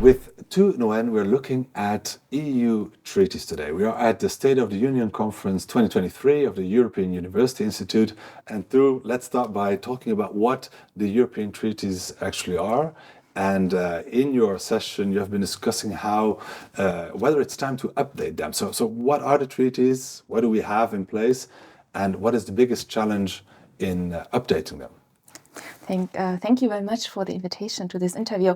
With Thu Nguyen, we're looking at EU treaties today. We are at the State of the Union Conference 2023 of the European University Institute. And Thu, let's start by talking about what the European treaties actually are. And in your session, you have been discussing how, whether it's time to update them. So what are the treaties? What do we have in place? And what is the biggest challenge in updating them? Thank you very much for the invitation to this interview.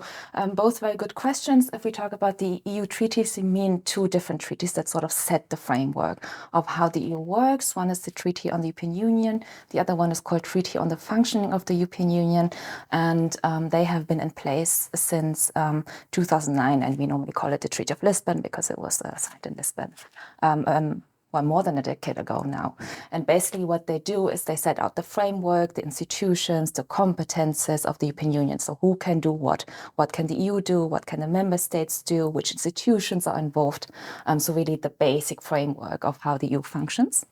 Both very good questions. If we talk about the EU treaties, we mean two different treaties that sort of set the framework of how the EU works. One is the Treaty on the European Union. The other one is called Treaty on the Functioning of the European Union. And they have been in place since 2009. And we normally call it the Treaty of Lisbon because it was signed in Lisbon. More than a decade ago now. And basically what they do is they set out the framework, the institutions, the competences of the European Union. So who can do what? What can the EU do? What can the member states do? Which institutions are involved? So really the basic framework of how the EU functions.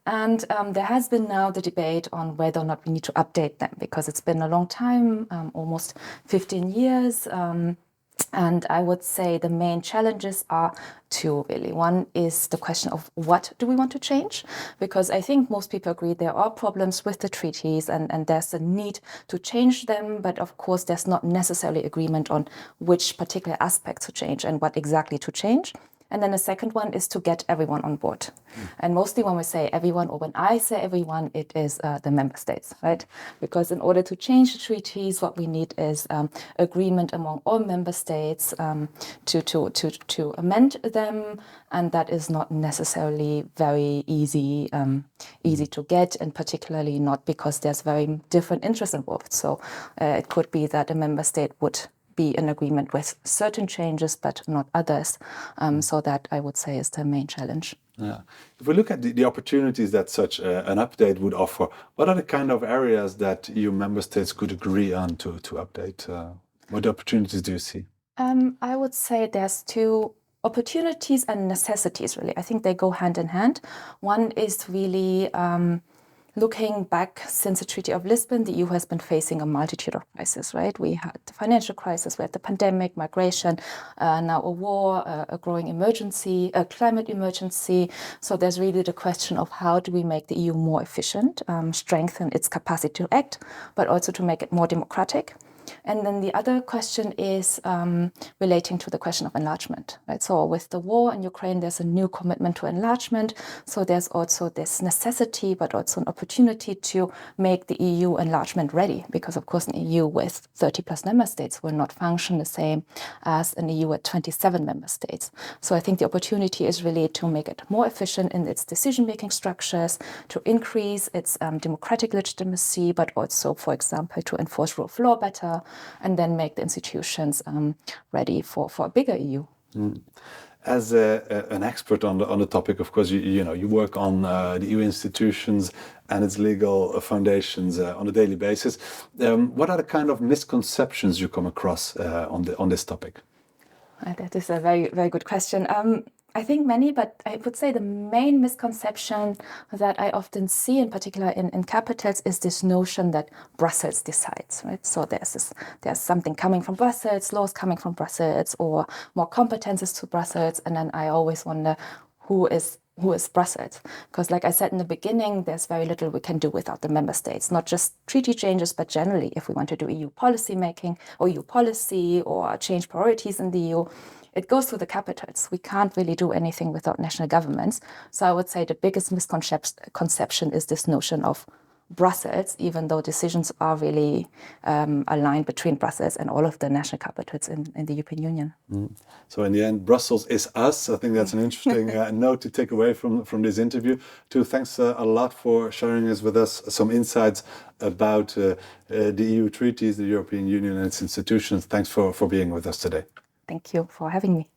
And there has been now the debate on whether or not we need to update them because it's been a long time, almost 15 years. And I would say the main challenges are two, really. One is the question of what do we want to change? Because I think most people agree there are problems with the treaties and there's a need to change them. But of course, there's not necessarily agreement on which particular aspects to change and what exactly to change. And then the second one is to get everyone on board. And mostly when we say everyone, or when I say everyone, it is the member states, right? Because in order to change the treaties, what we need is agreement among all member states to amend them. And that is not necessarily very easy to get, and particularly not because there's very different interests involved. So it could be that a member state would be in agreement with certain changes, but not others. So that, I would say, is the main challenge. Yeah. If we look at the opportunities that such an update would offer, what are the kind of areas that EU member states could agree on to update? What opportunities do you see? I would say there's two opportunities and necessities, really. I think they go hand in hand. One is really looking back since the Treaty of Lisbon, the EU has been facing a multitude of crises, right? We had the financial crisis, we had the pandemic, migration, now a war, a growing emergency, a climate emergency. So there's really the question of how do we make the EU more efficient, strengthen its capacity to act, but also to make it more democratic. And then the other question is relating to the question of enlargement, right? So with the war in Ukraine, there's a new commitment to enlargement. So there's also this necessity, but also an opportunity to make the EU enlargement ready, because of course an EU with 30 plus member states will not function the same as an EU with 27 member states. So I think the opportunity is really to make it more efficient in its decision-making structures, to increase its democratic legitimacy, but also, for example, to enforce rule of law better, and then make the institutions ready for a bigger EU. As an expert on the topic, of course, you work on the EU institutions and its legal foundations on a daily basis. What are the kind of misconceptions you come across on this topic? That is a very, very good question. I think many, but I would say the main misconception that I often see, in particular in capitals, is this notion that Brussels decides, right? So there's something coming from Brussels, laws coming from Brussels, or more competences to Brussels, and then I always wonder who is Brussels? Because like I said in the beginning, there's very little we can do without the member states, not just treaty changes, but generally if we want to do EU policy making or EU policy or change priorities in the EU, it goes through the capitals. We can't really do anything without national governments. So I would say the biggest misconception is this notion of Brussels, even though decisions are really aligned between Brussels and all of the national capitals in the European Union. So in the end, Brussels is us. I think that's an interesting note to take away from this interview. Thu, thanks a lot for sharing with us some insights about the EU treaties, the European Union and its institutions. Thanks for being with us today. Thank you for having me.